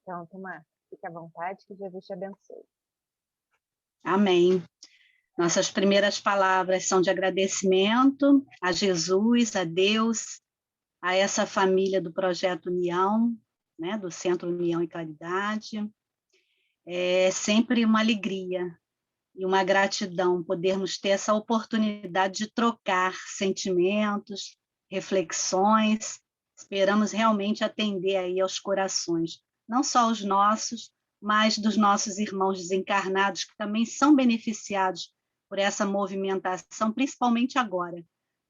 Então, Tomás, fique à vontade, que Jesus te abençoe. Amém. Nossas primeiras palavras são de agradecimento a Jesus, a Deus, a essa família do Projeto União, né, do Centro União e Caridade. É sempre uma alegria e uma gratidão podermos ter essa oportunidade de trocar sentimentos, reflexões. Esperamos realmente atender aí aos corações, não só os nossos, mas dos nossos irmãos desencarnados, que também são beneficiados por essa movimentação, principalmente agora,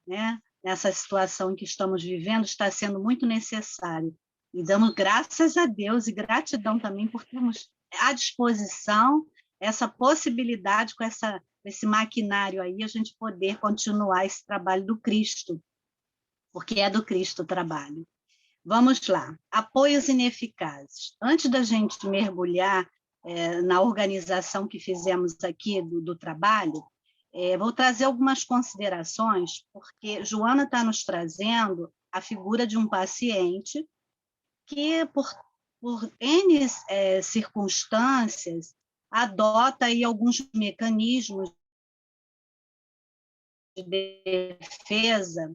né? Nessa situação em que estamos vivendo, está sendo muito necessário. E damos graças a Deus e gratidão também por termos à disposição essa possibilidade, com esse maquinário aí, a gente poder continuar esse trabalho do Cristo, porque é do Cristo o trabalho. Vamos lá, apoios ineficazes. Antes da gente mergulhar na organização que fizemos aqui do trabalho, vou trazer algumas considerações, porque Joana está nos trazendo a figura de um paciente que, por N circunstâncias, adota aí alguns mecanismos de defesa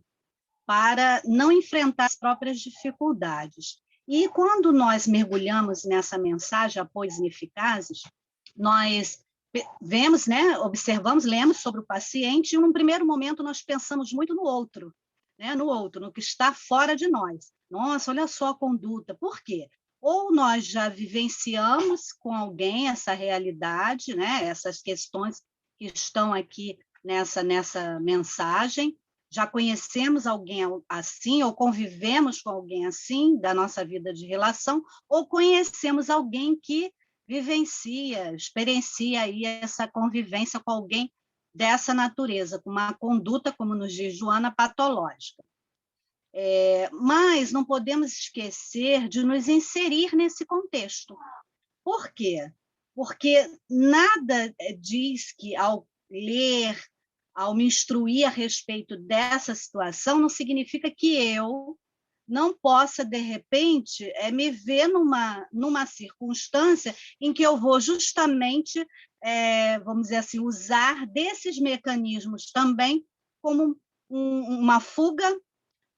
para não enfrentar as próprias dificuldades. E quando nós mergulhamos nessa mensagem, apoios ineficazes, nós vemos, né, observamos, lemos sobre o paciente, e num primeiro momento nós pensamos muito no outro, né, no que está fora de nós. Nossa, olha só a conduta. Por quê? Ou nós já vivenciamos com alguém essa realidade, né, essas questões que estão aqui nessa mensagem, já conhecemos alguém assim, ou convivemos com alguém assim, da nossa vida de relação, ou conhecemos alguém que vivencia, experiencia aí essa convivência com alguém dessa natureza, com uma conduta, como nos diz Joana, patológica. Mas não podemos esquecer de nos inserir nesse contexto. Por quê? Porque nada diz que, ao ler, ao me instruir a respeito dessa situação, não significa que eu não possa, de repente, me ver numa circunstância em que eu vou justamente, vamos dizer assim, usar desses mecanismos também como uma fuga,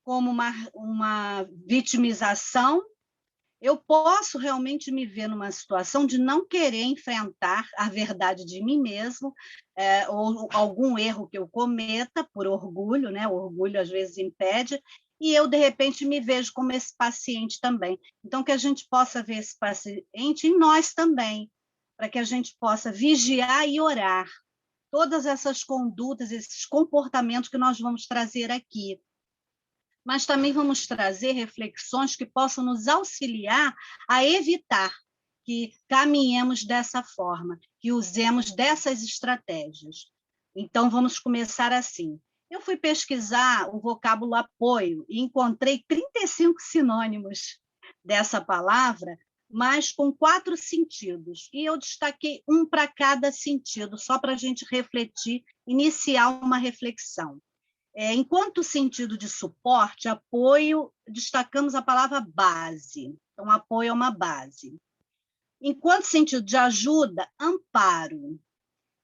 como uma vitimização. Eu posso realmente me ver numa situação de não querer enfrentar a verdade de mim mesmo, ou algum erro que eu cometa por orgulho, né? O orgulho às vezes impede, e eu, de repente, me vejo como esse paciente também. Então, que a gente possa ver esse paciente em nós também, para que a gente possa vigiar e orar todas essas condutas, esses comportamentos que nós vamos trazer aqui. Mas também vamos trazer reflexões que possam nos auxiliar a evitar que caminhemos dessa forma, que usemos dessas estratégias. Então, vamos começar assim. Eu fui pesquisar o vocábulo apoio e encontrei 35 sinônimos dessa palavra, mas com 4 sentidos. E eu destaquei um para cada sentido, só para a gente refletir, iniciar uma reflexão. Enquanto sentido de suporte, apoio, destacamos a palavra base. Então, apoio é uma base. Enquanto sentido de ajuda, amparo.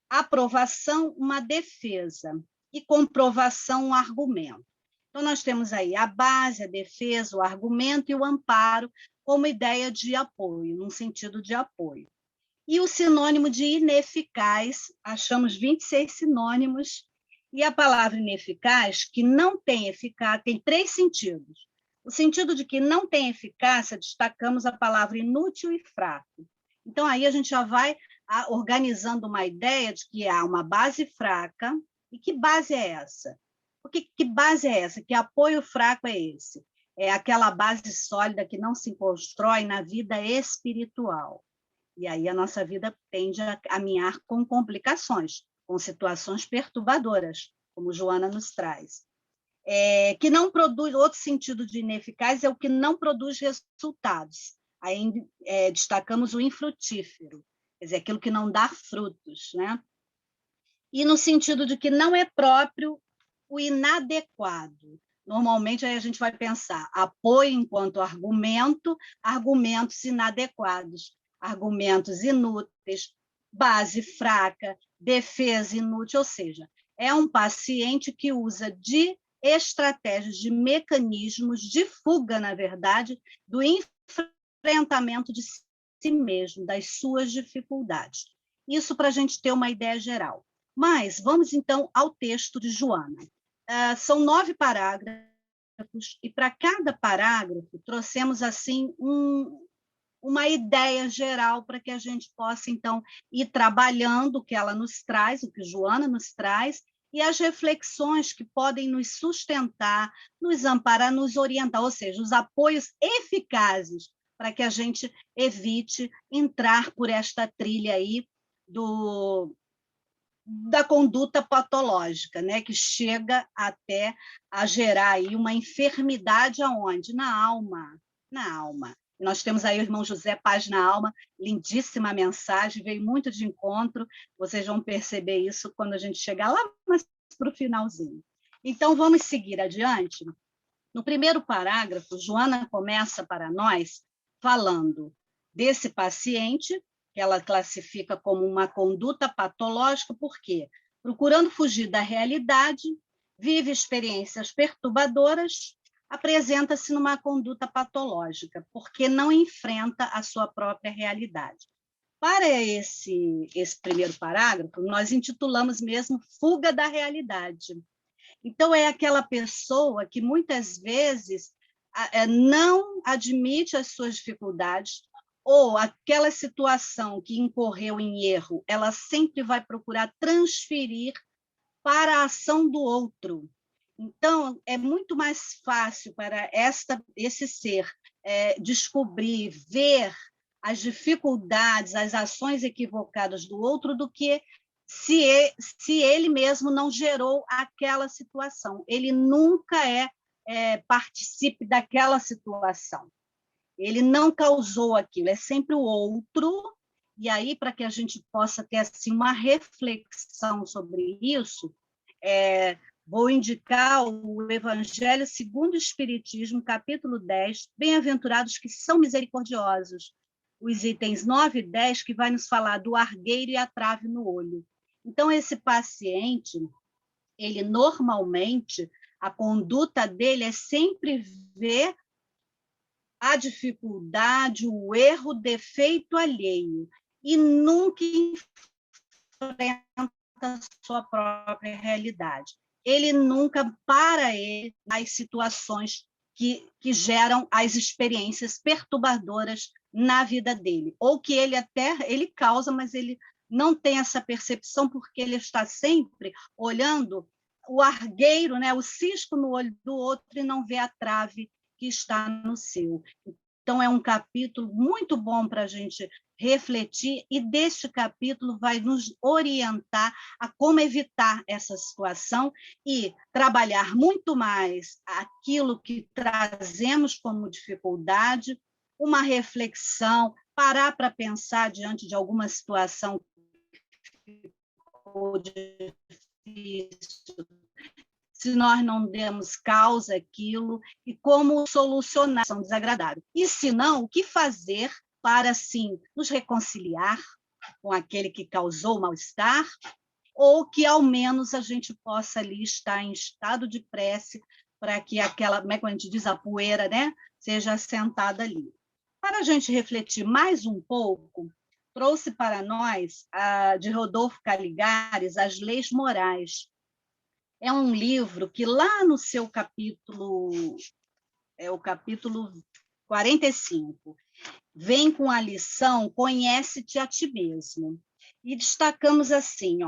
Aprovação, uma defesa. E comprovação, um argumento. Então, nós temos aí a base, a defesa, o argumento e o amparo como ideia de apoio, num sentido de apoio. E o sinônimo de ineficaz, achamos 26 sinônimos. E a palavra ineficaz, que não tem eficácia, tem 3 sentidos. O sentido de que não tem eficácia, destacamos a palavra inútil e fraco. Então, aí a gente já vai organizando uma ideia de que há uma base fraca. E que base é essa? Que base é essa? Que apoio fraco é esse? É aquela base sólida que não se constrói na vida espiritual. E aí a nossa vida tende a caminhar com complicações, com situações perturbadoras, como Joana nos traz. Que não produz, outro sentido de ineficaz é o que não produz resultados. Aí destacamos o infrutífero, quer dizer, aquilo que não dá frutos, né? E no sentido de que não é próprio, o inadequado. Normalmente, aí a gente vai pensar apoio enquanto argumento, argumentos inadequados, argumentos inúteis, base fraca, defesa inútil, ou seja, é um paciente que usa de estratégias, de mecanismos de fuga, na verdade, do enfrentamento de si mesmo, das suas dificuldades. Isso para a gente ter uma ideia geral. Mas vamos, então, ao texto de Joana. São 9 parágrafos, e para cada parágrafo trouxemos assim uma ideia geral para que a gente possa, então, ir trabalhando o que ela nos traz, o que Joana nos traz, e as reflexões que podem nos sustentar, nos amparar, nos orientar, ou seja, os apoios eficazes para que a gente evite entrar por esta trilha aí da conduta patológica, né, que chega até a gerar aí uma enfermidade aonde? Na alma, na alma. Nós temos aí o irmão José Paz na Alma, lindíssima mensagem, veio muito de encontro, vocês vão perceber isso quando a gente chegar lá mais para o finalzinho. Então, vamos seguir adiante. No primeiro parágrafo, Joana começa para nós falando desse paciente, que ela classifica como uma conduta patológica, por quê? Procurando fugir da realidade, vive experiências perturbadoras, apresenta-se numa conduta patológica, porque não enfrenta a sua própria realidade. Para esse primeiro parágrafo, nós intitulamos mesmo Fuga da Realidade. Então, é aquela pessoa que muitas vezes não admite as suas dificuldades, ou aquela situação que incorreu em erro, ela sempre vai procurar transferir para a ação do outro. Então, é muito mais fácil para esse ser descobrir, ver as dificuldades, as ações equivocadas do outro, do que se ele mesmo não gerou aquela situação. Ele nunca participe daquela situação. Ele não causou aquilo, é sempre o outro. E aí, para que a gente possa ter assim, uma reflexão sobre isso, vou indicar o Evangelho segundo o Espiritismo, capítulo 10, Bem-aventurados que são misericordiosos, os itens 9 e 10, que vai nos falar do argueiro e a trave no olho. Então, esse paciente, ele normalmente, a conduta dele é sempre ver a dificuldade, o erro, o defeito alheio, e nunca enfrenta a sua própria realidade. Ele nunca para ele nas situações que geram as experiências perturbadoras na vida dele, ou que ele causa, mas ele não tem essa percepção porque ele está sempre olhando o argueiro, né, o cisco no olho do outro e não vê a trave que está no seu. Então, é um capítulo muito bom para a gente refletir, e deste capítulo vai nos orientar a como evitar essa situação e trabalhar muito mais aquilo que trazemos como dificuldade, uma reflexão, parar para pensar diante de alguma situação que ficou difícil, se nós não demos causa àquilo, e como solucionar são desagradáveis. E, se não, o que fazer para, assim, nos reconciliar com aquele que causou o mal-estar, ou que, ao menos, a gente possa ali estar em estado de prece para que aquela, como é que a gente diz, a poeira, né, seja assentada ali. Para a gente refletir mais um pouco, trouxe para nós, de Rodolfo Caligares, As Leis Morais. É um livro que lá no seu capítulo, o capítulo 45, vem com a lição Conhece-te a ti mesmo. E destacamos assim,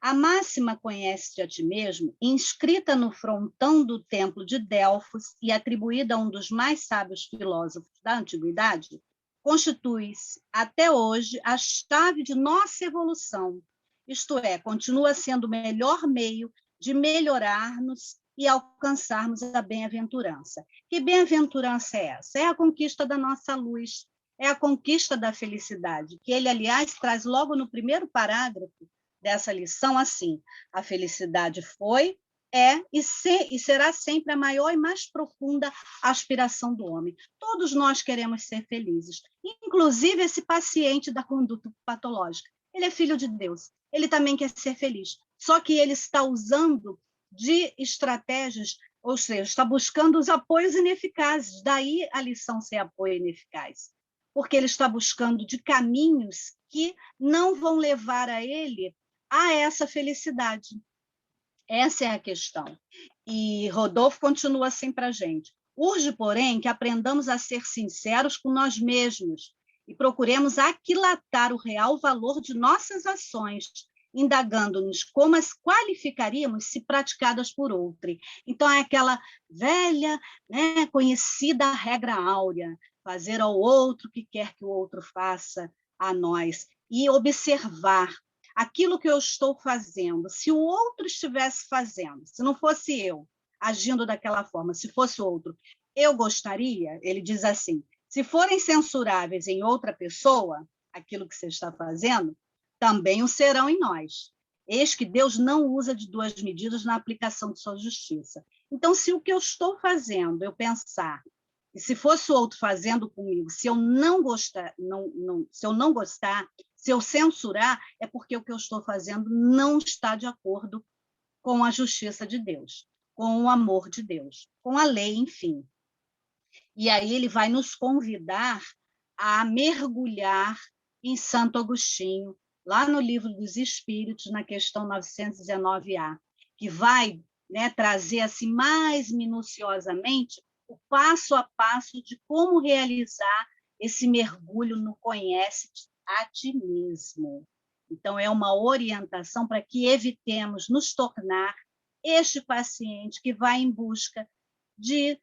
a máxima Conhece-te a ti mesmo, inscrita no frontão do templo de Delfos e atribuída a um dos mais sábios filósofos da antiguidade, constitui-se, até hoje, a chave de nossa evolução, isto é, continua sendo o melhor meio de melhorarmos e alcançarmos a bem-aventurança. Que bem-aventurança é essa? É a conquista da nossa luz, é a conquista da felicidade, que ele, aliás, traz logo no primeiro parágrafo dessa lição assim: a felicidade foi, e será sempre a maior e mais profunda aspiração do homem. Todos nós queremos ser felizes, inclusive esse paciente da conduta patológica. Ele é filho de Deus, ele também quer ser feliz, só que ele está usando de estratégias, ou seja, está buscando os apoios ineficazes, daí a lição ser apoio ineficaz, porque ele está buscando de caminhos que não vão levar a ele a essa felicidade. Essa é a questão. E Rodolfo continua assim para a gente. Urge, porém, que aprendamos a ser sinceros com nós mesmos e procuremos aquilatar o real valor de nossas ações, indagando-nos como as qualificaríamos se praticadas por outro. Então, é aquela velha, né, conhecida regra áurea, fazer ao outro o que quer que o outro faça a nós, e observar aquilo que eu estou fazendo, se o outro estivesse fazendo, se não fosse eu agindo daquela forma, se fosse outro, eu gostaria, ele diz assim, se forem censuráveis em outra pessoa, aquilo que você está fazendo, também o serão em nós. Eis que Deus não usa de duas medidas na aplicação de sua justiça. Então, se o que eu estou fazendo, eu pensar, e se fosse o outro fazendo comigo, se eu não gostar, se eu censurar, é porque o que eu estou fazendo não está de acordo com a justiça de Deus, com o amor de Deus, com a lei, enfim. E aí ele vai nos convidar a mergulhar em Santo Agostinho, lá no Livro dos Espíritos, na questão 919A, que vai, né, trazer assim mais minuciosamente o passo a passo de como realizar esse mergulho no conhece-te a ti mesmo. Então, é uma orientação para que evitemos nos tornar este paciente que vai em busca de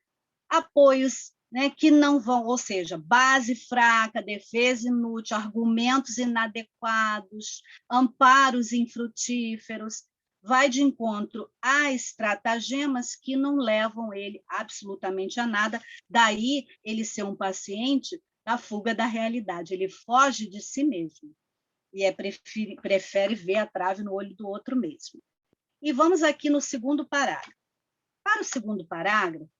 apoios, né, que não vão, ou seja, base fraca, defesa inútil, argumentos inadequados, amparos infrutíferos, vai de encontro a estratagemas que não levam ele absolutamente a nada, daí ele ser um paciente da fuga da realidade, ele foge de si mesmo, e prefere ver a trave no olho do outro mesmo. E vamos aqui no segundo parágrafo. Para o segundo parágrafo,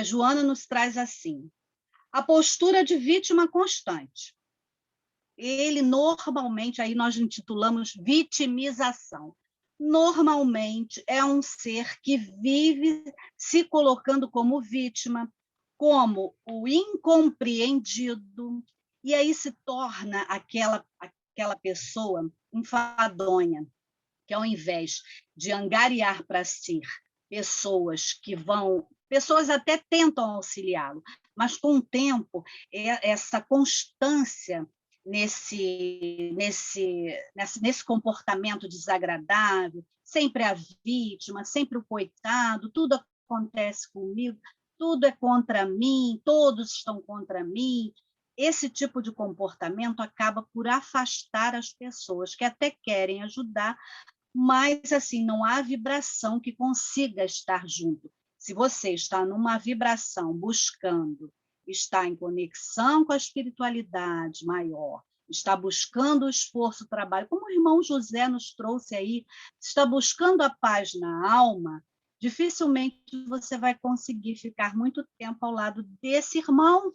Joana nos traz assim, a postura de vítima constante. Ele normalmente, aí nós intitulamos vitimização. Normalmente é um ser que vive se colocando como vítima, como o incompreendido, e aí se torna aquela pessoa enfadonha, que ao invés de angariar para si pessoas até tentam auxiliá-lo, mas com o tempo, essa constância nesse comportamento desagradável, sempre a vítima, sempre o coitado, tudo acontece comigo, tudo é contra mim, todos estão contra mim. Esse tipo de comportamento acaba por afastar as pessoas que até querem ajudar, mas assim não há vibração que consiga estar junto. Se você está numa vibração buscando, está em conexão com a espiritualidade maior, está buscando o esforço, o trabalho, como o irmão José nos trouxe aí, está buscando a paz na alma, dificilmente você vai conseguir ficar muito tempo ao lado desse irmão.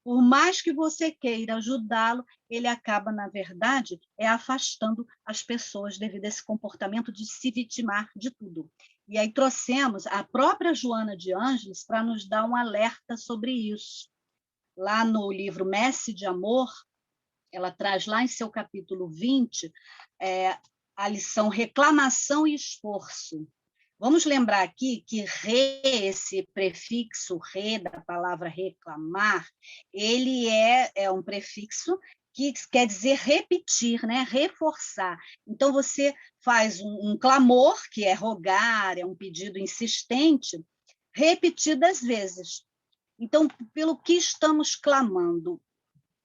Por mais que você queira ajudá-lo, ele acaba, na verdade, afastando as pessoas devido a esse comportamento de se vitimar de tudo. E aí trouxemos a própria Joana de Ângeles para nos dar um alerta sobre isso. Lá no livro Messe de Amor, ela traz lá em seu capítulo 20 a lição Reclamação e Esforço. Vamos lembrar aqui que esse prefixo re da palavra reclamar, ele é um prefixo que quer dizer repetir, né? Reforçar. Então, você faz um clamor, que é rogar, é um pedido insistente, repetidas vezes. Então, pelo que estamos clamando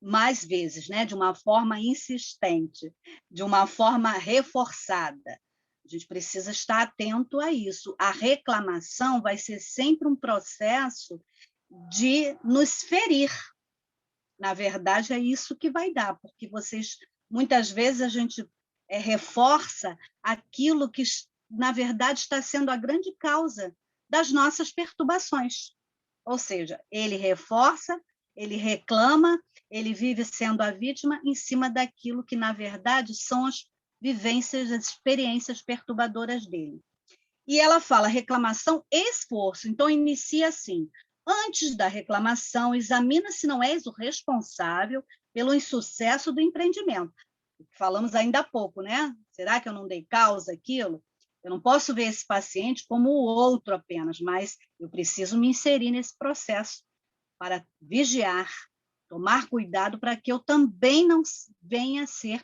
mais vezes, né? De uma forma insistente, de uma forma reforçada. A gente precisa estar atento a isso. A reclamação vai ser sempre um processo de nos ferir. Na verdade, é isso que vai dar, porque muitas vezes a gente reforça aquilo que na verdade, está sendo a grande causa das nossas perturbações. Ou seja, ele reforça, ele reclama, ele vive sendo a vítima em cima daquilo que, na verdade, são as vivências, as experiências perturbadoras dele. E ela fala reclamação e esforço. Então, inicia assim: antes da reclamação, examina se não és o responsável pelo insucesso do empreendimento. Falamos ainda há pouco, né? Será que eu não dei causa àquilo? Eu não posso ver esse paciente como o outro apenas, mas eu preciso me inserir nesse processo para vigiar, tomar cuidado para que eu também não venha a ser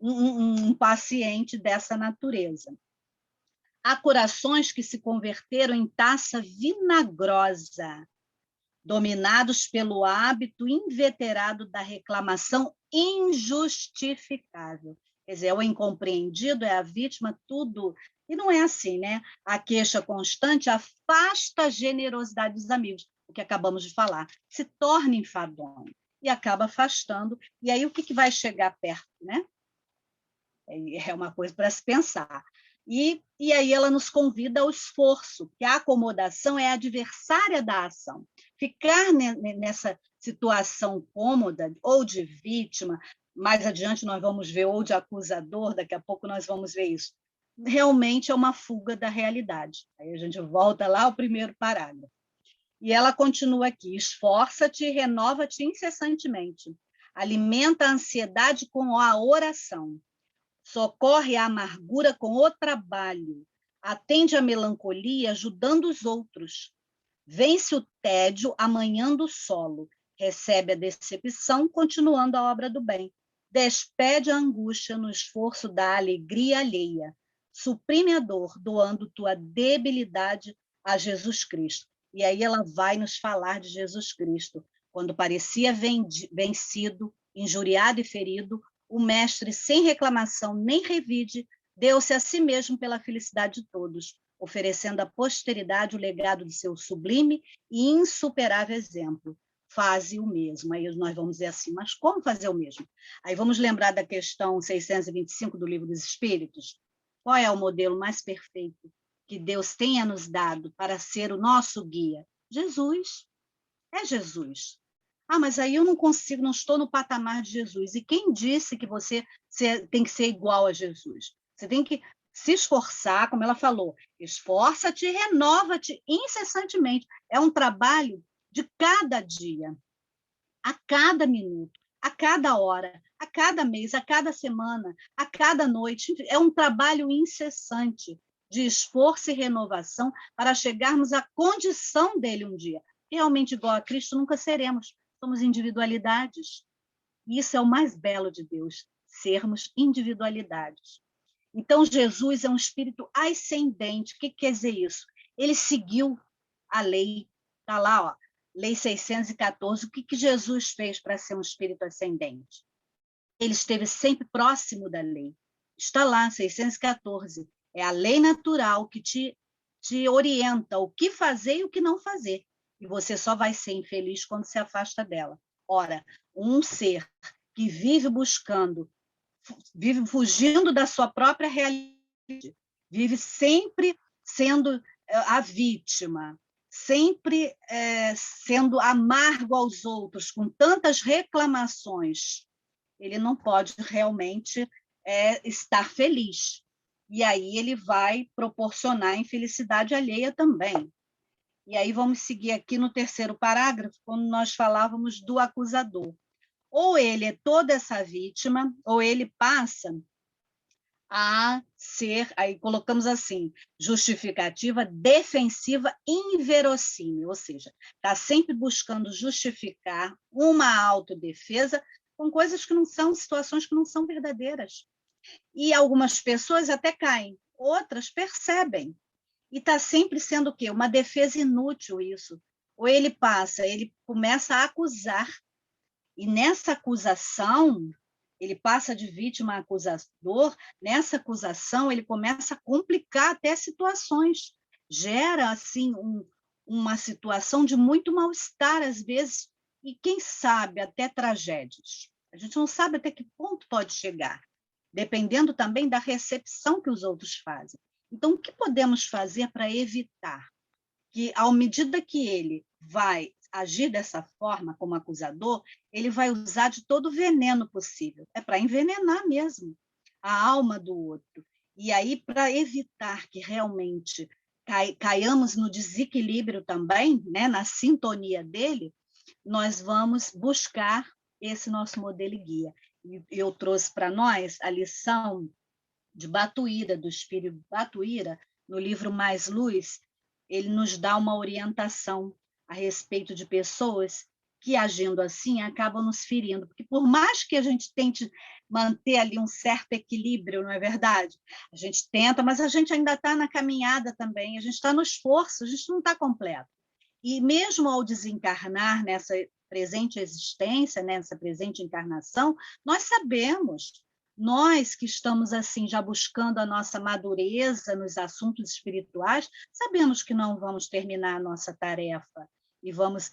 um paciente dessa natureza. Há corações que se converteram em taça vinagrosa, dominados pelo hábito inveterado da reclamação injustificável. Quer dizer, é o incompreendido, é a vítima, tudo. E não é assim, né? A queixa constante afasta a generosidade dos amigos, o que acabamos de falar. Se torna enfadonho e acaba afastando. E aí o que vai chegar perto, né? É uma coisa para se pensar. E aí ela nos convida ao esforço, porque a acomodação é a adversária da ação. Ficar nessa situação cômoda, ou de vítima, mais adiante nós vamos ver, ou de acusador, daqui a pouco nós vamos ver isso, realmente é uma fuga da realidade. Aí a gente volta lá ao primeiro parágrafo. E ela continua aqui: esforça-te e renova-te incessantemente. Alimenta a ansiedade com a oração. Socorre a amargura com o trabalho, atende a melancolia ajudando os outros, vence o tédio amanhando o solo, recebe a decepção continuando a obra do bem, despede a angústia no esforço da alegria alheia, suprime a dor doando tua debilidade a Jesus Cristo. E aí ela vai nos falar de Jesus Cristo, quando parecia vencido, injuriado e ferido, o mestre, sem reclamação nem revide, deu-se a si mesmo pela felicidade de todos, oferecendo à posteridade o legado de seu sublime e insuperável exemplo. Faze o mesmo. Aí nós vamos dizer assim, mas como fazer o mesmo? Aí vamos lembrar da questão 625 do Livro dos Espíritos. Qual é o modelo mais perfeito que Deus tenha nos dado para ser o nosso guia? Jesus. É Jesus. Ah, mas aí eu não consigo, não estou no patamar de Jesus. E quem disse que você tem que ser igual a Jesus? Você tem que se esforçar, como ela falou, esforça-te e renova-te incessantemente. É um trabalho de cada dia, a cada minuto, a cada hora, a cada mês, a cada semana, a cada noite. É um trabalho incessante de esforço e renovação para chegarmos à condição dele um dia. Realmente igual a Cristo nunca seremos, somos individualidades. E isso é o mais belo de Deus, sermos individualidades. Então, Jesus é um espírito ascendente. O que quer dizer isso? Ele seguiu a lei, está lá, ó, Lei 614. O que Jesus fez para ser um espírito ascendente? Ele esteve sempre próximo da lei. Está lá, 614. É a lei natural que te orienta o que fazer e o que não fazer. E você só vai ser infeliz quando se afasta dela. Ora, um ser que vive buscando, vive fugindo da sua própria realidade, vive sempre sendo a vítima, sempre sendo amargo aos outros, com tantas reclamações, ele não pode realmente estar feliz. E aí ele vai proporcionar infelicidade alheia também. E aí vamos seguir aqui no terceiro parágrafo, quando nós falávamos do acusador. Ou ele é toda essa vítima, ou ele passa a ser, aí colocamos assim, justificativa, defensiva, inverossímil, ou seja, está sempre buscando justificar uma autodefesa com coisas que não são, situações que não são verdadeiras. E algumas pessoas até caem, outras percebem. E está sempre sendo o quê? Uma defesa inútil isso. Ou ele começa a acusar, e nessa acusação, ele passa de vítima a acusador, nessa acusação ele começa a complicar até situações, gera assim uma situação de muito mal-estar às vezes, e quem sabe até tragédias. A gente não sabe até que ponto pode chegar, dependendo também da recepção que os outros fazem. Então, o que podemos fazer para evitar que, à medida que ele vai agir dessa forma, como acusador, ele vai usar de todo o veneno possível. É para envenenar mesmo a alma do outro. E aí, para evitar que realmente caiamos no desequilíbrio também, né, na sintonia dele, nós vamos buscar esse nosso modelo e guia. E eu trouxe para nós a lição de Batuíra, do espírito Batuíra, no livro Mais Luz. Ele nos dá uma orientação a respeito de pessoas que, agindo assim, acabam nos ferindo. Porque, por mais que a gente tente manter ali um certo equilíbrio, não é verdade? A gente tenta, mas a gente ainda está na caminhada também, a gente está no esforço, a gente não está completo. E mesmo ao desencarnar nessa presente existência, nessa presente encarnação, nós sabemos, nós que estamos assim já buscando a nossa madureza nos assuntos espirituais, sabemos que não vamos terminar a nossa tarefa e vamos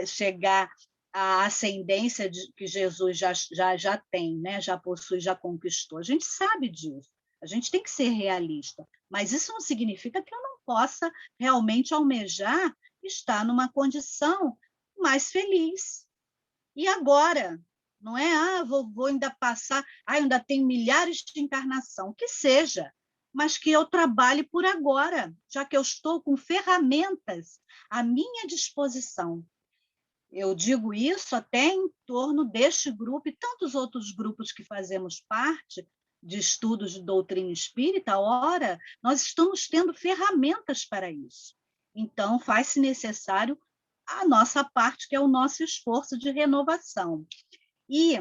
chegar à ascendência que Jesus já tem, né? Já possui, já conquistou. A gente sabe disso. A gente tem que ser realista, mas isso não significa que eu não possa realmente almejar estar numa condição mais feliz. E agora? Não é, vou ainda passar, eu ainda tenho milhares de encarnação, que seja, mas que eu trabalhe por agora, já que eu estou com ferramentas à minha disposição. Eu digo isso até em torno deste grupo e tantos outros grupos que fazemos parte de estudos de doutrina espírita. Ora, nós estamos tendo ferramentas para isso. Então, faz-se necessário a nossa parte, que é o nosso esforço de renovação. E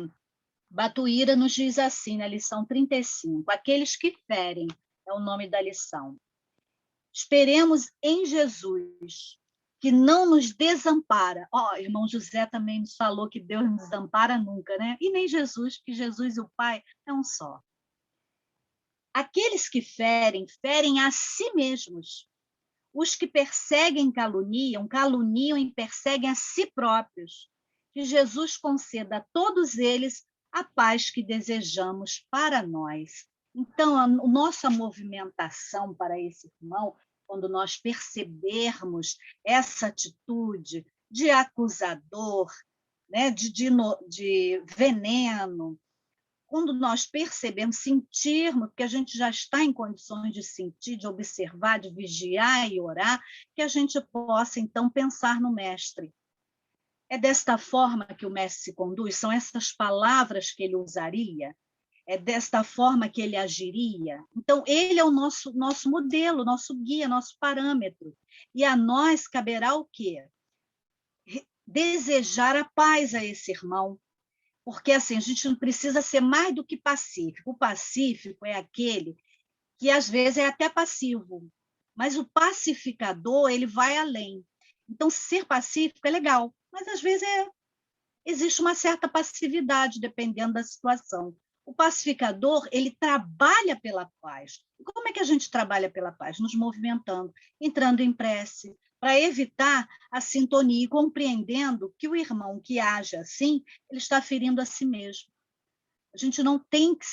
Batuíra nos diz assim, na lição 35, aqueles que ferem, é o nome da lição. Esperemos em Jesus, que não nos desampara. Irmão José também nos falou que Deus não desampara nunca, né? E nem Jesus, que Jesus e o Pai é um só. Aqueles que ferem, ferem a si mesmos. Os que perseguem, caluniam, caluniam e perseguem a si próprios. Que Jesus conceda a todos eles a paz que desejamos para nós. Então, a nossa movimentação para esse irmão, quando nós percebermos essa atitude de acusador, né, de veneno, quando nós percebemos, sentirmos, porque a gente já está em condições de sentir, de observar, de vigiar e orar, que a gente possa, então, pensar no Mestre. É desta forma que o Mestre se conduz? São essas palavras que ele usaria? É desta forma que ele agiria? Então, ele é o nosso modelo, nosso guia, nosso parâmetro. E a nós caberá o quê? Desejar a paz a esse irmão, porque assim, a gente não precisa ser mais do que pacífico. O pacífico é aquele que às vezes é até passivo, mas o pacificador, ele vai além. Então, ser pacífico é legal, mas às vezes existe uma certa passividade, dependendo da situação. O pacificador, ele trabalha pela paz. E como é que a gente trabalha pela paz? Nos movimentando, entrando em prece, para evitar a sintonia e compreendendo que o irmão que age assim, ele está ferindo a si mesmo. A gente não tem que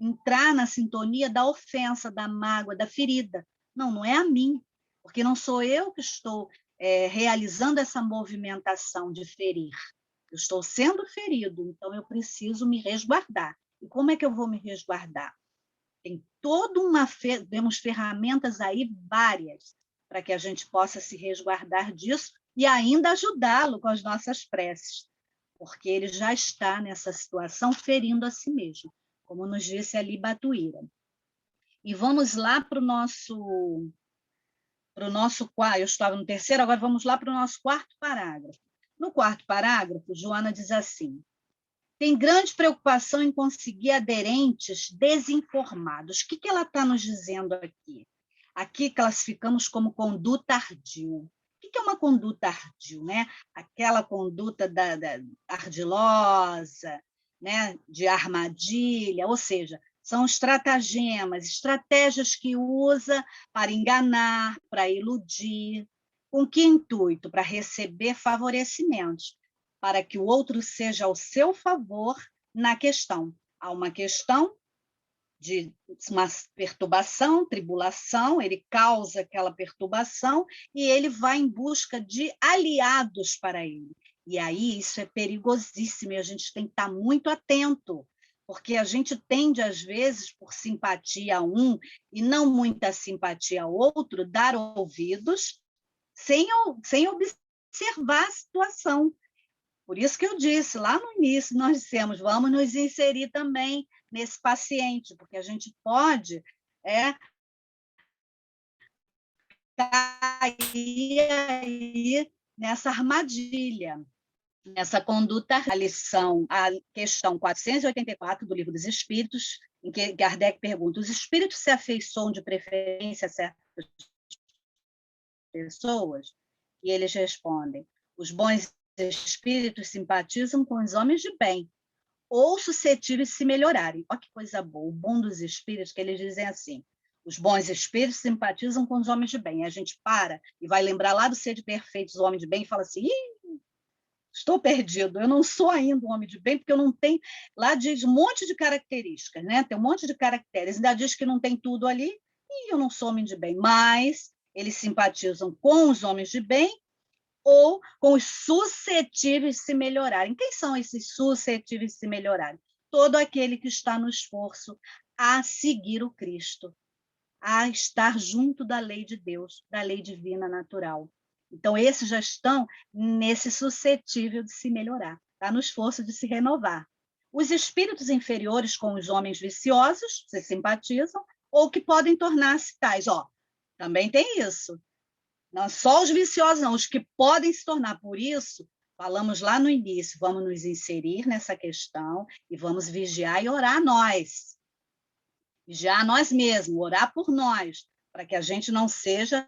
entrar na sintonia da ofensa, da mágoa, da ferida. Não é a mim, porque não sou eu que estou realizando essa movimentação de ferir. Eu estou sendo ferido, então eu preciso me resguardar. E como é que eu vou me resguardar? Tem temos ferramentas aí várias para que a gente possa se resguardar disso e ainda ajudá-lo com as nossas preces, porque ele já está nessa situação ferindo a si mesmo, como nos disse ali Batuíra. E vamos lá para o nosso quarto, eu estava no terceiro, agora vamos lá para o nosso quarto parágrafo. No quarto parágrafo, Joana diz assim: tem grande preocupação em conseguir aderentes desinformados. O que ela está nos dizendo aqui? Aqui classificamos como conduta ardil. O que é uma conduta ardil? Né? Aquela conduta da ardilosa, né? De armadilha, ou seja, são estratagemas, estratégias que usa para enganar, para iludir. Com que intuito? Para receber favorecimentos, para que o outro seja ao seu favor na questão. Há uma questão, de uma perturbação, tribulação, ele causa aquela perturbação e ele vai em busca de aliados para ele. E aí isso é perigosíssimo e a gente tem que estar muito atento, porque a gente tende, às vezes, por simpatia a um e não muita simpatia ao outro, dar ouvidos sem observar a situação. Por isso que eu disse, lá no início, nós dissemos, vamos nos inserir também nesse paciente, porque a gente pode cair aí nessa armadilha, nessa conduta. A questão 484 do Livro dos Espíritos, em que Kardec pergunta, os espíritos se afeiçoam de preferência a certas pessoas? E eles respondem, os bons espíritos simpatizam com os homens de bem, ou suscetíveis de se melhorarem. Olha que coisa boa, o bom dos espíritos, que eles dizem assim, os bons espíritos simpatizam com os homens de bem. A gente para e vai lembrar lá do Ser de Perfeitos, o homem de bem, e fala assim, estou perdido, eu não sou ainda um homem de bem, porque eu não tenho... Lá diz um monte de características, né? Tem um monte de caracteres, ainda diz que não tem tudo ali, e eu não sou homem de bem, mas eles simpatizam com os homens de bem ou com os suscetíveis de se melhorarem. Quem são esses suscetíveis de se melhorarem? Todo aquele que está no esforço a seguir o Cristo, a estar junto da lei de Deus, da lei divina natural. Então, esses já estão nesse suscetível de se melhorar, está no esforço de se renovar. Os espíritos inferiores com os homens viciosos, se simpatizam, ou que podem tornar-se tais. Também tem isso. Não só os viciosos, não, os que podem se tornar. Por isso, falamos lá no início, vamos nos inserir nessa questão e vamos vigiar e orar nós. Vigiar nós mesmos, orar por nós, para que a gente não seja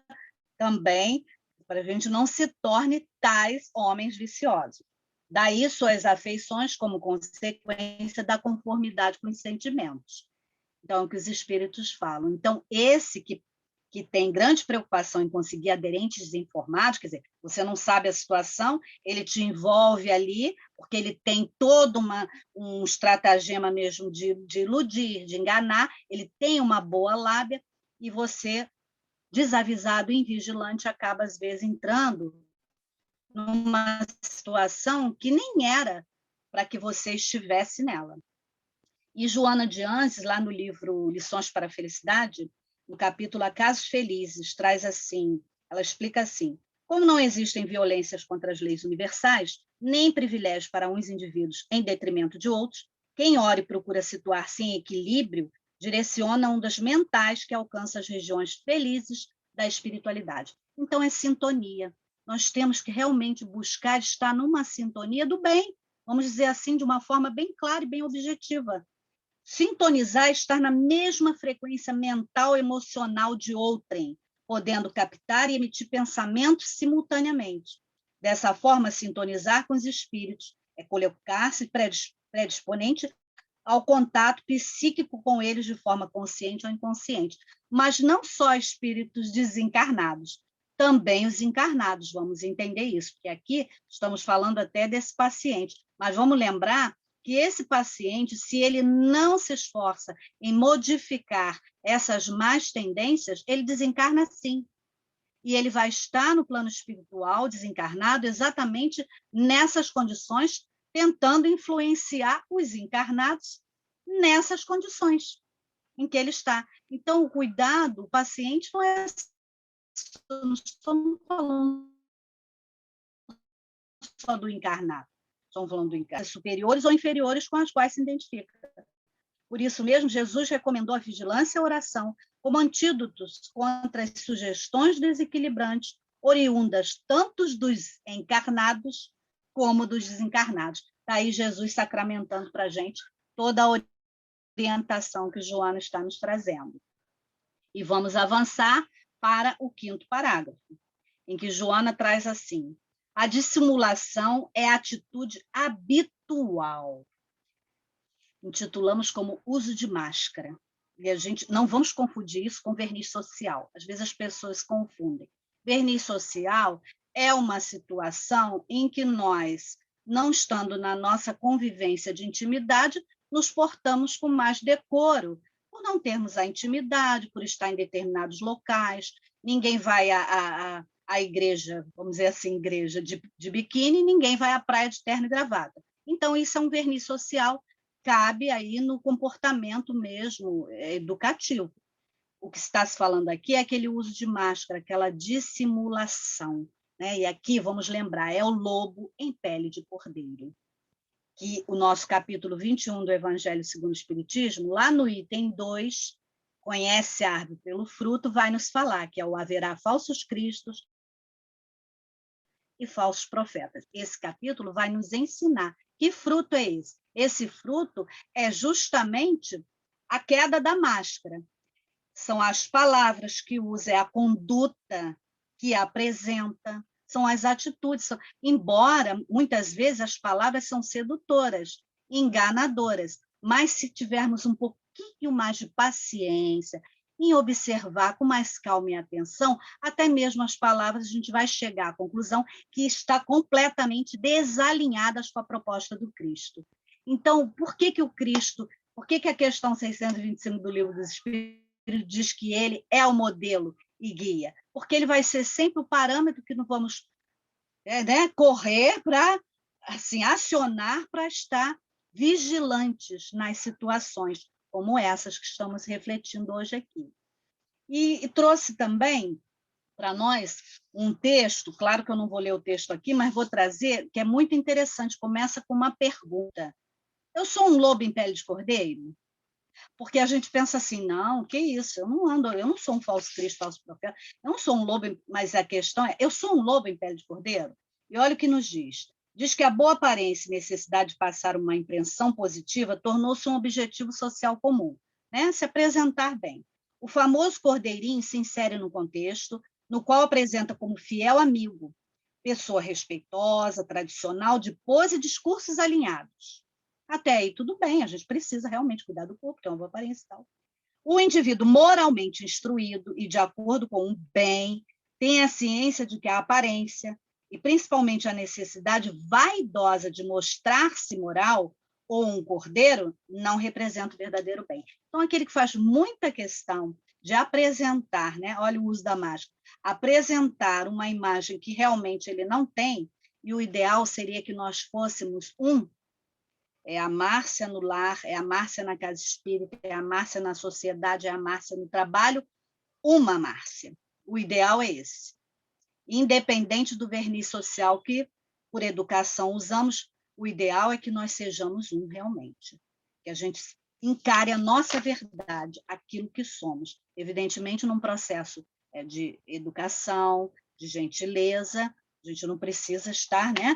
também, para que a gente não se torne tais homens viciosos. Daí suas afeições como consequência da conformidade com os sentimentos. Então, é o que os espíritos falam. Então, esse que tem grande preocupação em conseguir aderentes desinformados, quer dizer, você não sabe a situação, ele te envolve ali, porque ele tem todo um estratagema mesmo de iludir, de enganar, ele tem uma boa lábia, e você, desavisado e invigilante, acaba, às vezes, entrando numa situação que nem era para que você estivesse nela. E Joana de Anjos, lá no livro Lições para a Felicidade, no capítulo Acasos Felizes, traz assim, ela explica assim, como não existem violências contra as leis universais, nem privilégios para uns indivíduos em detrimento de outros, quem ora e procura situar-se em equilíbrio, direciona ondas mentais que alcançam as regiões felizes da espiritualidade. Então, é sintonia. Nós temos que realmente buscar estar numa sintonia do bem, vamos dizer assim, de uma forma bem clara e bem objetiva. Sintonizar, estar na mesma frequência mental, emocional de outrem, podendo captar e emitir pensamentos simultaneamente. Dessa forma, sintonizar com os espíritos é colocar-se predisponente ao contato psíquico com eles de forma consciente ou inconsciente. Mas não só espíritos desencarnados, também os encarnados, vamos entender isso, porque aqui estamos falando até desse paciente, mas vamos lembrar que esse paciente, se ele não se esforça em modificar essas más tendências, ele desencarna sim. E ele vai estar no plano espiritual, desencarnado, exatamente nessas condições, tentando influenciar os encarnados nessas condições em que ele está. Então, o cuidado, o paciente não é... Não estamos falando só do encarnado. Estamos falando de encarnados superiores ou inferiores com as quais se identifica. Por isso mesmo, Jesus recomendou a vigilância e a oração como antídotos contra as sugestões desequilibrantes oriundas tanto dos encarnados como dos desencarnados. Está aí Jesus sacramentando para a gente toda a orientação que Joana está nos trazendo. E vamos avançar para o 5º parágrafo, em que Joana traz assim, a dissimulação é a atitude habitual. Intitulamos como uso de máscara. E a gente não vamos confundir isso com verniz social. Às vezes as pessoas confundem. Verniz social é uma situação em que nós, não estando na nossa convivência de intimidade, nos portamos com mais decoro, por não termos a intimidade, por estar em determinados locais, ninguém vai à igreja, vamos dizer assim, igreja de biquíni, ninguém vai à praia de terno e gravata. Então, isso é um verniz social, cabe aí no comportamento mesmo educativo. O que está se falando aqui é aquele uso de máscara, aquela dissimulação, né? E aqui, vamos lembrar, é o lobo em pele de cordeiro, que o nosso capítulo 21 do Evangelho segundo o Espiritismo, lá no item 2, conhece a árvore pelo fruto, vai nos falar que haverá falsos cristos e falsos profetas. Esse capítulo vai nos ensinar que fruto é esse. Esse fruto é justamente a queda da máscara. São as palavras que usa, é a conduta que apresenta, são as atitudes. Embora, muitas vezes, as palavras são sedutoras, enganadoras, mas se tivermos um pouquinho mais de paciência, em observar com mais calma e atenção, até mesmo as palavras, a gente vai chegar à conclusão que está completamente desalinhadas com a proposta do Cristo. Então, por que o Cristo, por que a questão 625 do Livro dos Espíritos diz que ele é o modelo e guia? Porque ele vai ser sempre o parâmetro que nós vamos correr para assim, acionar para estar vigilantes nas situações como essas que estamos refletindo hoje aqui. E trouxe também para nós um texto, claro que eu não vou ler o texto aqui, mas vou trazer, que é muito interessante, começa com uma pergunta. Eu sou um lobo em pele de cordeiro? Porque a gente pensa assim, não, que isso, eu não sou um falso Cristo, falso profeta, eu não sou um lobo, mas a questão é, eu sou um lobo em pele de cordeiro? E olha o que nos diz. Diz que a boa aparência e necessidade de passar uma impressão positiva tornou-se um objetivo social comum, né? Se apresentar bem. O famoso cordeirinho se insere no contexto, no qual apresenta como fiel amigo, pessoa respeitosa, tradicional, de pose e discursos alinhados. Até aí tudo bem, a gente precisa realmente cuidar do corpo, ter uma boa aparência e tal. O indivíduo moralmente instruído e de acordo com o bem tem a ciência de que a aparência e principalmente a necessidade vaidosa de mostrar-se moral ou um cordeiro não representa o verdadeiro bem. Então, aquele que faz muita questão de apresentar, né? Olha o uso da máscara, apresentar uma imagem que realmente ele não tem, e o ideal seria que nós fôssemos é a Márcia no lar, é a Márcia na casa espírita, é a Márcia na sociedade, é a Márcia no trabalho, uma Márcia. O ideal é esse. Independente do verniz social que, por educação, usamos, o ideal é que nós sejamos um realmente. Que a gente encare a nossa verdade, aquilo que somos. Evidentemente, num processo de educação, de gentileza, a gente não precisa estar, né,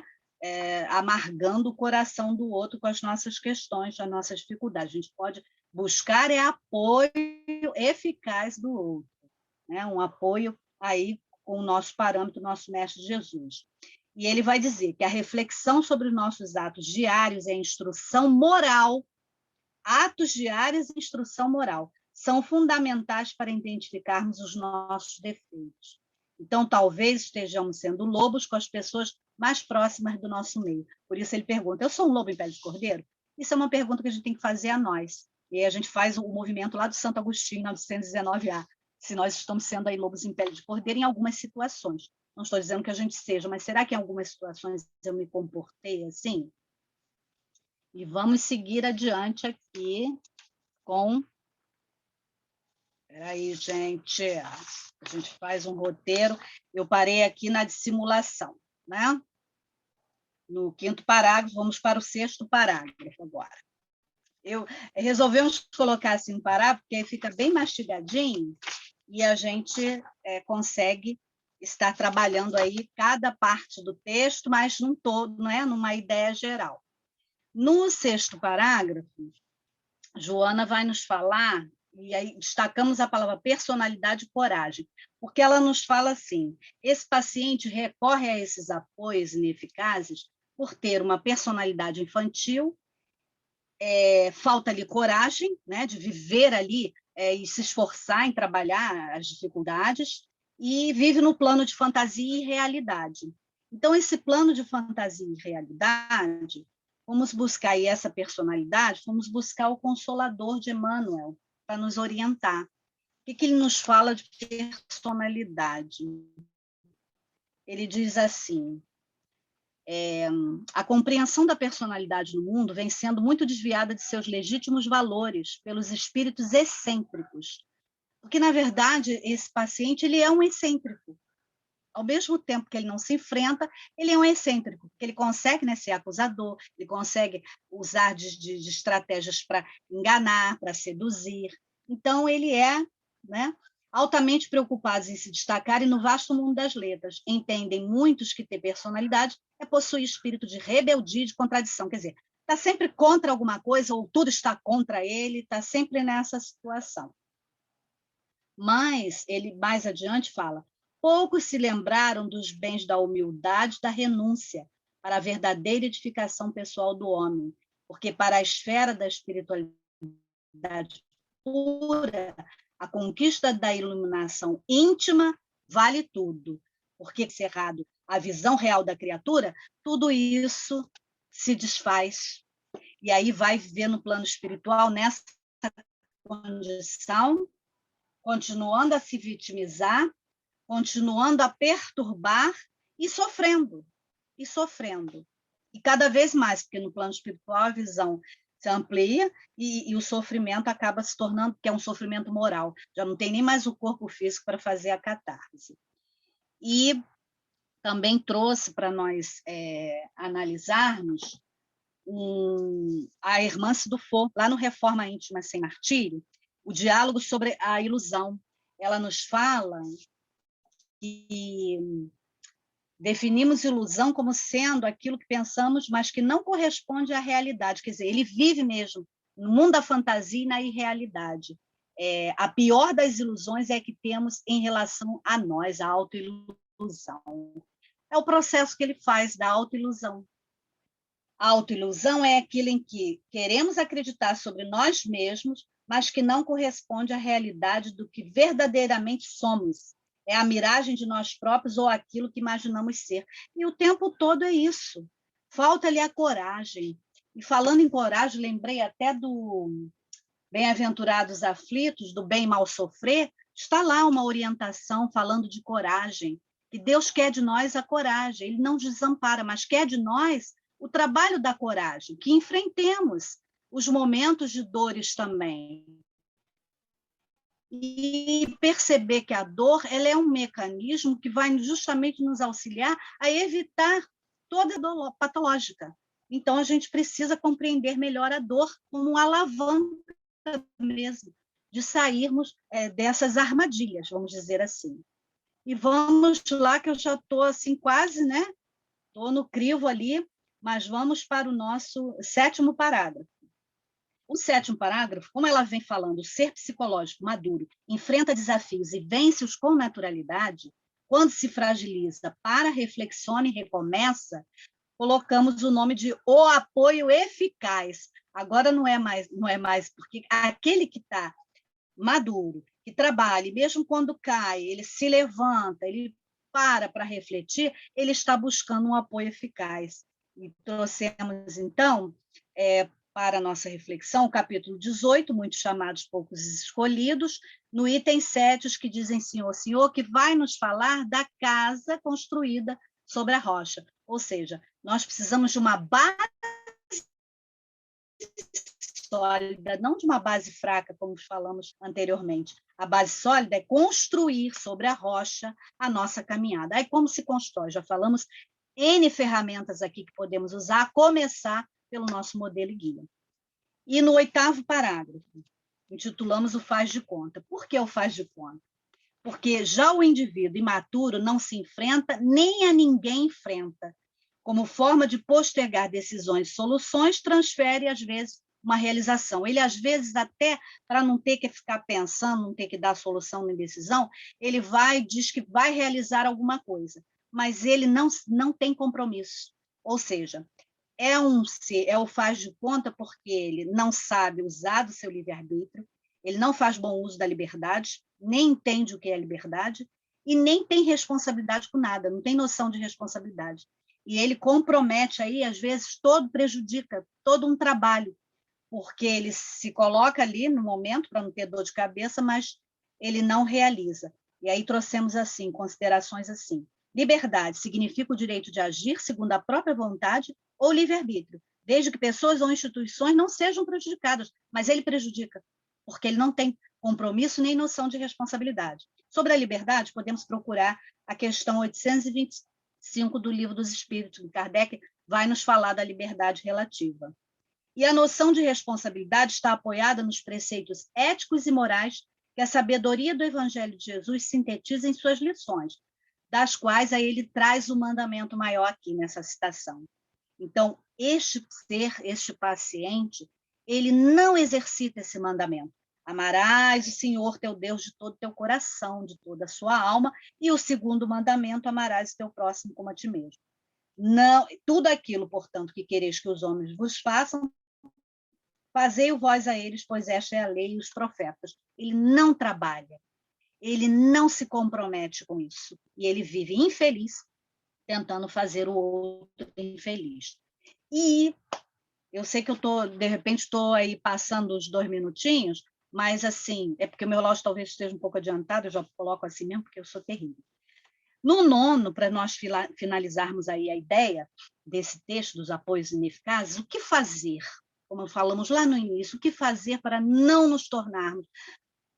amargando o coração do outro com as nossas questões, as nossas dificuldades. A gente pode buscar apoio eficaz do outro, né? Um apoio aí com o nosso parâmetro, nosso Mestre Jesus. E ele vai dizer que a reflexão sobre os nossos atos diários é instrução moral, atos diários e instrução moral são fundamentais para identificarmos os nossos defeitos. Então, talvez estejamos sendo lobos com as pessoas mais próximas do nosso meio. Por isso ele pergunta, eu sou um lobo em pele de cordeiro? Isso é uma pergunta que a gente tem que fazer a nós. E aí a gente faz o movimento lá do Santo Agostinho, 919A, se nós estamos sendo aí lobos em pele de cordeiro em algumas situações. Não estou dizendo que a gente seja, mas será que em algumas situações eu me comportei assim? E vamos seguir adiante aqui com... Espera aí, gente. A gente faz um roteiro. Eu parei aqui na dissimulação, né? No 5º parágrafo, vamos para o 6º parágrafo agora. Resolvemos colocar assim um parágrafo, porque aí fica bem mastigadinho e a gente consegue estar trabalhando aí cada parte do texto, mas num todo, né? Numa ideia geral. No 6º parágrafo, Joana vai nos falar, e aí destacamos a palavra personalidade e coragem, porque ela nos fala assim, esse paciente recorre a esses apoios ineficazes por ter uma personalidade infantil, falta-lhe coragem, né, de viver ali e se esforçar em trabalhar as dificuldades, e vive no plano de fantasia e realidade. Então, esse plano de fantasia e realidade, vamos buscar aí essa personalidade, vamos buscar o Consolador de Emmanuel, para nos orientar. O que ele nos fala de personalidade? Ele diz assim: a compreensão da personalidade no mundo vem sendo muito desviada de seus legítimos valores pelos espíritos excêntricos. Porque, na verdade, esse paciente ele é um excêntrico. Ao mesmo tempo que ele não se enfrenta, ele é um excêntrico, porque ele consegue, né, ser acusador, ele consegue usar de estratégias para enganar, para seduzir. Então, ele é, né, altamente preocupado em se destacar e no vasto mundo das letras. Entendem muitos que ter personalidade é possuir espírito de rebeldia e de contradição. Quer dizer, está sempre contra alguma coisa ou tudo está contra ele, está sempre nessa situação. Mas ele, mais adiante, fala: poucos se lembraram dos bens da humildade e da renúncia para a verdadeira edificação pessoal do homem, porque para a esfera da espiritualidade pura, a conquista da iluminação íntima vale tudo, porque, encerrado a visão real da criatura, tudo isso se desfaz. E aí vai viver no plano espiritual nessa condição, continuando a se vitimizar, continuando a perturbar e sofrendo. E cada vez mais, porque no plano espiritual a visão se amplia e o sofrimento acaba se tornando, que é um sofrimento moral, já não tem nem mais o corpo físico para fazer a catarse. E também trouxe para nós analisarmos a Hermance Dufour, lá no Reforma Íntima Sem Martírio, o diálogo sobre a ilusão. Ela nos fala que definimos ilusão como sendo aquilo que pensamos, mas que não corresponde à realidade. Quer dizer, ele vive mesmo no mundo da fantasia e na irrealidade. A pior das ilusões é a que temos em relação a nós, a autoilusão. É o processo que ele faz da autoilusão. A autoilusão é aquilo em que queremos acreditar sobre nós mesmos, mas que não corresponde à realidade do que verdadeiramente somos. É a miragem de nós próprios ou aquilo que imaginamos ser. E o tempo todo é isso. Falta-lhe a coragem. E falando em coragem, lembrei até do Bem-aventurados aflitos, do bem mal sofrer, está lá uma orientação falando de coragem. Que Deus quer de nós a coragem. Ele não desampara, mas quer de nós o trabalho da coragem, que enfrentemos os momentos de dores também. E perceber que a dor ela é um mecanismo que vai justamente nos auxiliar a evitar toda a dor patológica. Então, a gente precisa compreender melhor a dor como uma alavanca mesmo de sairmos dessas armadilhas, vamos dizer assim. E vamos lá, que eu já estou assim, quase, né? Estou no crivo ali, mas vamos para o nosso 7º parágrafo. O 7º parágrafo, como ela vem falando, o ser psicológico maduro enfrenta desafios e vence-os com naturalidade, quando se fragiliza, para, reflexiona e recomeça, colocamos o nome de o apoio eficaz. Agora não é mais porque aquele que está maduro, que trabalha, e mesmo quando cai, ele se levanta, ele para refletir, ele está buscando um apoio eficaz. E trouxemos, então, para a nossa reflexão, o capítulo 18, muitos chamados, poucos escolhidos, no item 7, os que dizem Senhor, Senhor, que vai nos falar da casa construída sobre a rocha. Ou seja, nós precisamos de uma base sólida, não de uma base fraca, como falamos anteriormente. A base sólida é construir sobre a rocha a nossa caminhada. Aí como se constrói? Já falamos N ferramentas aqui que podemos usar, a começar pelo nosso modelo e guia. E no 8º parágrafo, intitulamos o faz de conta. Por que o faz de conta? Porque já o indivíduo imaturo não se enfrenta, nem a ninguém enfrenta. Como forma de postergar decisões e soluções, transfere, às vezes, uma realização. Ele, às vezes, até para não ter que ficar pensando, não ter que dar solução nem decisão, ele diz que vai realizar alguma coisa, mas ele não tem compromisso. Ou seja, é o faz de conta porque ele não sabe usar do seu livre-arbítrio, ele não faz bom uso da liberdade, nem entende o que é liberdade, e nem tem responsabilidade com nada, não tem noção de responsabilidade. E ele compromete aí, às vezes, prejudica todo um trabalho, porque ele se coloca ali no momento para não ter dor de cabeça, mas ele não realiza. E aí trouxemos assim, considerações assim. Liberdade significa o direito de agir segundo a própria vontade ou livre-arbítrio, desde que pessoas ou instituições não sejam prejudicadas, mas ele prejudica, porque ele não tem compromisso nem noção de responsabilidade. Sobre a liberdade, podemos procurar a questão 825 do Livro dos Espíritos, que Kardec vai nos falar da liberdade relativa. E a noção de responsabilidade está apoiada nos preceitos éticos e morais que a sabedoria do Evangelho de Jesus sintetiza em suas lições, das quais aí ele traz o mandamento maior aqui nessa citação. Então, este ser, este paciente, ele não exercita esse mandamento. Amarás o Senhor teu Deus de todo o teu coração, de toda a sua alma, e o segundo mandamento, amarás o teu próximo como a ti mesmo. Não, tudo aquilo, portanto, que quereis que os homens vos façam, fazei-o vós a eles, pois esta é a lei e os profetas. Ele não trabalha, ele não se compromete com isso, e ele vive infeliz, tentando fazer o outro infeliz. E eu sei que eu estou, de repente, estou aí passando os 2 minutinhos, mas, assim, é porque o meu relógio talvez esteja um pouco adiantado, eu já coloco assim mesmo, porque eu sou terrível. No 9º, para nós finalizarmos aí a ideia desse texto dos apoios ineficazes, o que fazer? Como falamos lá no início, o que fazer para não nos tornarmos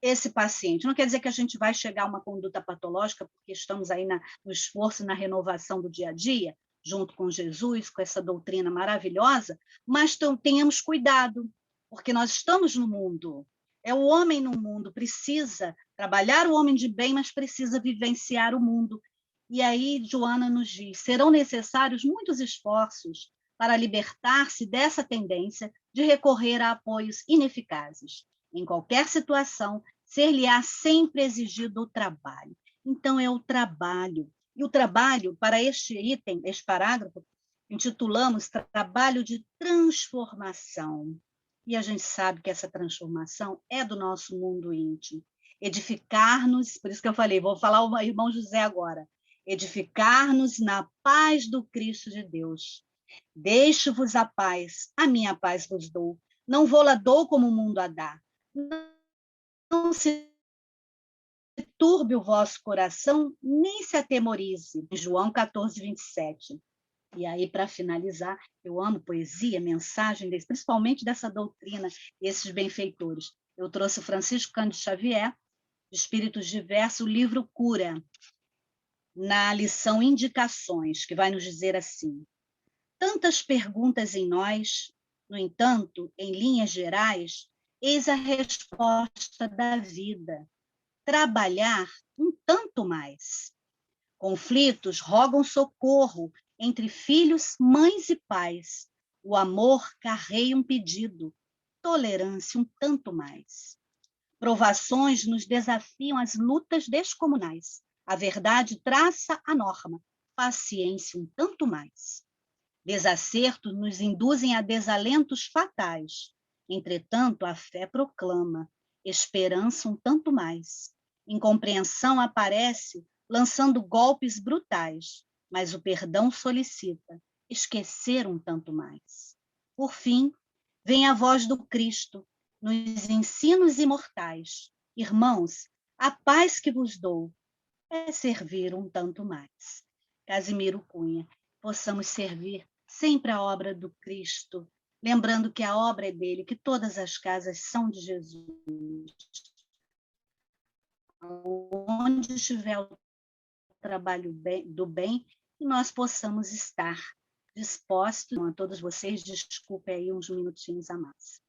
esse paciente? Não quer dizer que a gente vai chegar a uma conduta patológica, porque estamos aí no esforço, na renovação do dia a dia, junto com Jesus, com essa doutrina maravilhosa, mas tenhamos cuidado, porque nós estamos no mundo. É o homem no mundo, precisa trabalhar o homem de bem, mas precisa vivenciar o mundo. E aí, Joana nos diz, serão necessários muitos esforços para libertar-se dessa tendência de recorrer a apoios ineficazes. Em qualquer situação, ser-lhe-á sempre exigido o trabalho. Então, é o trabalho. E o trabalho, para este item, este parágrafo, intitulamos Trabalho de Transformação. E a gente sabe que essa transformação é do nosso mundo íntimo. Edificar-nos, por isso que eu falei, vou falar o irmão José agora, edificar-nos na paz do Cristo de Deus. Deixo-vos a minha paz vos dou. Não vou-la dou como o mundo a dá. Não se turbe o vosso coração, nem se atemorize. João 14, 27. E aí, para finalizar, eu amo poesia, mensagem, principalmente dessa doutrina, esses benfeitores. Eu trouxe o Francisco Cândido Xavier, Espíritos Diversos, o livro Cura, na lição Indicações, que vai nos dizer assim: tantas perguntas em nós, no entanto, em linhas gerais, eis a resposta da vida: trabalhar um tanto mais. Conflitos rogam socorro entre filhos, mães e pais. O amor carreia um pedido, tolerância um tanto mais. Provações nos desafiam às lutas descomunais. A verdade traça a norma, paciência um tanto mais. Desacertos nos induzem a desalentos fatais. Entretanto, a fé proclama esperança um tanto mais. Incompreensão aparece lançando golpes brutais, mas o perdão solicita esquecer um tanto mais. Por fim, vem a voz do Cristo nos ensinos imortais. Irmãos, a paz que vos dou é servir um tanto mais. Casimiro Cunha, possamos servir sempre a obra do Cristo, lembrando que a obra é dele, que todas as casas são de Jesus. Onde estiver o trabalho do bem, que nós possamos estar dispostos. A todos vocês, desculpe aí uns minutinhos a mais.